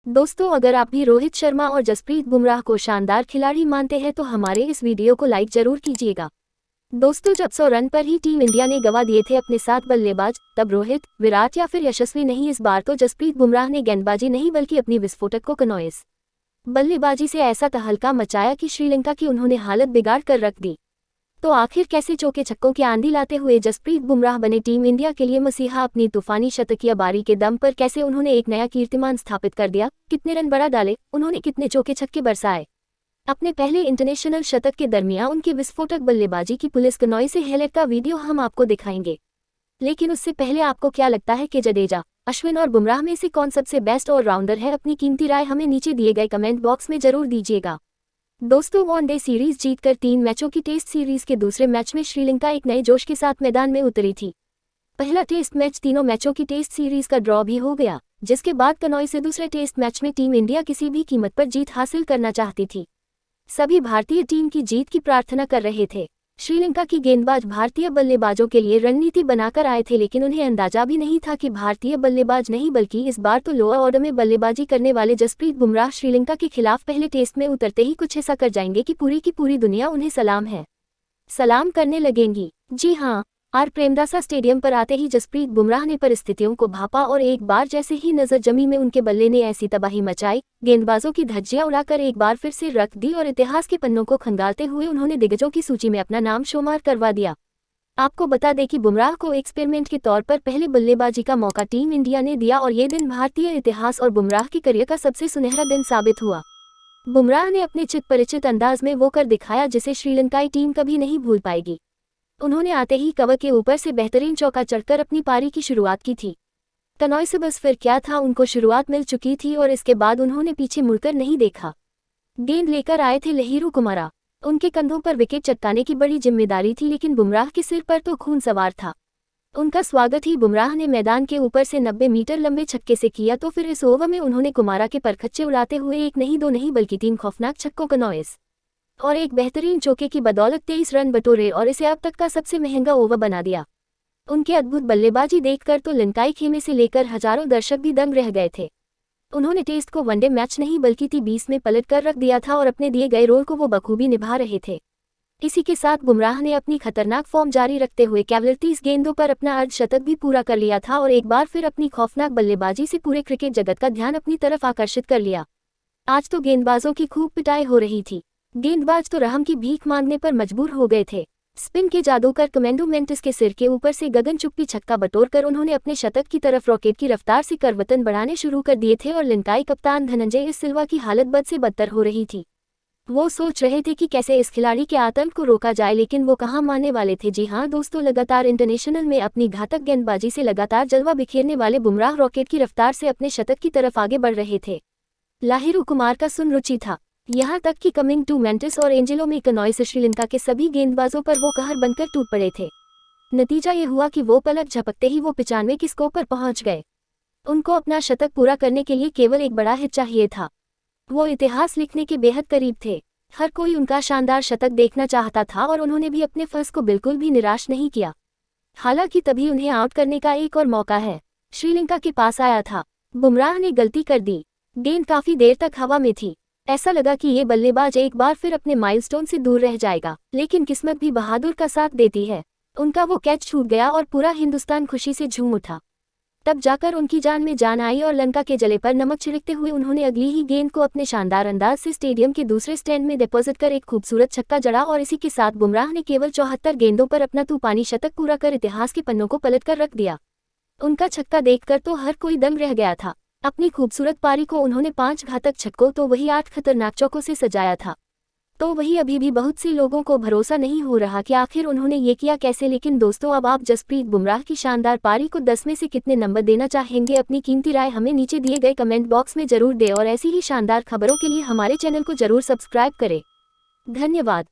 दोस्तों, अगर आप भी रोहित शर्मा और जसप्रीत बुमराह को शानदार खिलाड़ी मानते हैं तो हमारे इस वीडियो को लाइक जरूर कीजिएगा। दोस्तों, जब 100 रन पर ही टीम इंडिया ने गंवा दिए थे अपने 7 बल्लेबाज, तब रोहित, विराट या फिर यशस्वी नहीं, इस बार तो जसप्रीत बुमराह ने गेंदबाजी नहीं बल्कि अपनी विस्फोटक को कनॉइस बल्लेबाजी से ऐसा तहलका मचाया कि श्रीलंका की उन्होंने हालत बिगाड़ कर रख दी। तो आखिर कैसे चौके छक्कों की आंधी लाते हुए जसप्रीत बुमराह बने टीम इंडिया के लिए मसीहा, अपनी तूफानी शतकीय बारी के दम पर कैसे उन्होंने एक नया कीर्तिमान स्थापित कर दिया, कितने रन बढ़ा डाले, उन्होंने कितने चौके छक्के बरसाए। अपने पहले इंटरनेशनल शतक के दरमियान उनकी विस्फोटक बल्लेबाजी की पुलिस कनॉई से हाईलाइट का वीडियो हम आपको दिखाएंगे। लेकिन उससे पहले आपको क्या लगता है कि जडेजा, अश्विन और बुमराह में से कौन सबसे बेस्ट ऑलराउंडर है? अपनी कीमती राय हमें नीचे दिए गए कमेंट बॉक्स में जरूर दीजिएगा। दोस्तों, वनडे सीरीज जीतकर 3 मैचों की टेस्ट सीरीज के दूसरे मैच में श्रीलंका एक नए जोश के साथ मैदान में उतरी थी। पहला टेस्ट मैच तीनों मैचों की टेस्ट सीरीज का ड्रॉ भी हो गया, जिसके बाद कनॉई से दूसरे टेस्ट मैच में टीम इंडिया किसी भी कीमत पर जीत हासिल करना चाहती थी। सभी भारतीय टीम की जीत की प्रार्थना कर रहे थे। श्रीलंका की गेंदबाज भारतीय बल्लेबाजों के लिए रणनीति बनाकर आए थे, लेकिन उन्हें अंदाजा भी नहीं था कि भारतीय बल्लेबाज नहीं बल्कि इस बार तो लोअर ऑर्डर में बल्लेबाजी करने वाले जसप्रीत बुमराह श्रीलंका के खिलाफ पहले टेस्ट में उतरते ही कुछ ऐसा कर जाएंगे कि पूरी की पूरी दुनिया उन्हें सलाम करने लगेंगी। जी हाँ, आर प्रेमदासा स्टेडियम पर आते ही जसप्रीत बुमराह ने परिस्थितियों को भांपा और एक बार जैसे ही नजर जमी में उनके बल्ले ने ऐसी तबाही मचाई, गेंदबाजों की धज्जियां उड़ाकर एक बार फिर से रख दी और इतिहास के पन्नों को खंगालते हुए उन्होंने दिग्गजों की सूची में अपना नाम शुमार करवा दिया। आपको बता दें कि बुमराह को एक्सपेरिमेंट के तौर पर पहले बल्लेबाजी का मौका टीम इंडिया ने दिया और ये दिन भारतीय इतिहास और बुमराह के करियर का सबसे सुनहरा दिन साबित हुआ। बुमराह ने अपने चित परिचित अंदाज में वो कर दिखाया जिसे श्रीलंकाई टीम कभी नहीं भूल पाएगी। उन्होंने आते ही कवर के ऊपर से बेहतरीन चौका चढ़कर अपनी पारी की शुरुआत की थी। कनॉई से बस फिर क्या था, उनको शुरुआत मिल चुकी थी और इसके बाद उन्होंने पीछे मुड़कर नहीं देखा। गेंद लेकर आए थे लहिरू कुमारा, उनके कंधों पर विकेट चटकाने की बड़ी जिम्मेदारी थी, लेकिन बुमराह के सिर पर तो खून सवार था। उनका स्वागत ही बुमराह ने मैदान के ऊपर से 90 मीटर लंबे छक्के से किया, तो फिर इस ओवर में उन्होंने कुमारा के परखच्चे उड़ाते हुए एक नहीं, दो नहीं बल्कि 3 खौफनाक छक्कों कनॉइस और एक बेहतरीन चौके की बदौलत 23 रन बटोरे और इसे अब तक का सबसे महंगा ओवर बना दिया। उनके अद्भुत बल्लेबाजी देखकर तो लंकाई खेमे से लेकर हजारों दर्शक भी दंग रह गए थे। उन्होंने टेस्ट को वनडे मैच नहीं बल्कि T20 में पलट कर रख दिया था और अपने दिए गए रोल को वो बखूबी निभा रहे थे। इसी के साथ बुमराह ने अपनी खतरनाक फॉर्म जारी रखते हुए केवल 30 गेंदों पर अपना अर्धशतक भी पूरा कर लिया था और एक बार फिर अपनी खौफनाक बल्लेबाजी से पूरे क्रिकेट जगत का ध्यान अपनी तरफ आकर्षित कर लिया। आज तो गेंदबाजों की खूब पिटाई हो रही थी। गेंदबाज तो रहम की भीख मांगने पर मजबूर हो गए थे। स्पिन के जादूगर कमेंडो मेंटिस के सिर के ऊपर से गगनचुंबी छक्का बटोरकर उन्होंने अपने शतक की तरफ रॉकेट की रफ्तार से करवतन बढ़ाने शुरू कर दिए थे और लंकाई कप्तान धनंजय इस सिल्वा की हालत बद से बदतर हो रही थी। वो सोच रहे थे कि कैसे इस खिलाड़ी के आतंक को रोका जाए, लेकिन वो कहाँ मानने वाले थे। जी हाँ दोस्तों, लगातार इंटरनेशनल में अपनी घातक गेंदबाजी से लगातार जलवा बिखेरने वाले बुमराह रॉकेट की रफ्तार से अपने शतक की तरफ आगे बढ़ रहे थे। लाहिरू कुमार का सुन रुचि था, यहाँ तक कि कमिंग टू मेंटिस और एंजेलो में कनॉई से श्रीलंका के सभी गेंदबाजों पर वो कहर बनकर टूट पड़े थे। नतीजा ये हुआ कि वो पलक झपकते ही वो 95 की स्कोर पर पहुंच गए। उनको अपना शतक पूरा करने के लिए केवल एक बड़ा हिट चाहिए था। वो इतिहास लिखने के बेहद करीब थे। हर कोई उनका शानदार शतक देखना चाहता था और उन्होंने भी अपने फर्ज को बिल्कुल भी निराश नहीं किया। हालांकि तभी उन्हें आउट करने का एक और मौका है श्रीलंका के पास आया था। बुमराह ने गलती कर दी। गेंद काफी देर तक हवा में थी। ऐसा लगा कि ये बल्लेबाज एक बार फिर अपने माइलस्टोन से दूर रह जाएगा, लेकिन किस्मत भी बहादुर का साथ देती है। उनका वो कैच छूट गया और पूरा हिंदुस्तान खुशी से झूम उठा। तब जाकर उनकी जान में जान आई और लंका के जले पर नमक छिड़कते हुए उन्होंने अगली ही गेंद को अपने शानदार अंदाज से स्टेडियम के दूसरे स्टैंड में डिपॉजिट कर एक खूबसूरत छक्का जड़ा और इसी के साथ बुमराह ने केवल 74 गेंदों पर अपना तूफानी शतक पूरा कर इतिहास के पन्नों को पलट कर रख दिया। उनका छक्का देखकर तो हर कोई दंग रह गया था। अपनी खूबसूरत पारी को उन्होंने 5 घातक छक्कों तो वही 8 खतरनाक चौकों से सजाया था। तो वही अभी भी बहुत से लोगों को भरोसा नहीं हो रहा कि आखिर उन्होंने ये किया कैसे। लेकिन दोस्तों, अब आप जसप्रीत बुमराह की शानदार पारी को 10 में से कितने नंबर देना चाहेंगे? अपनी कीमती राय हमें नीचे दिए गए कमेंट बॉक्स में जरूर दें और ऐसी ही शानदार खबरों के लिए हमारे चैनल को जरूर सब्सक्राइब करें। धन्यवाद।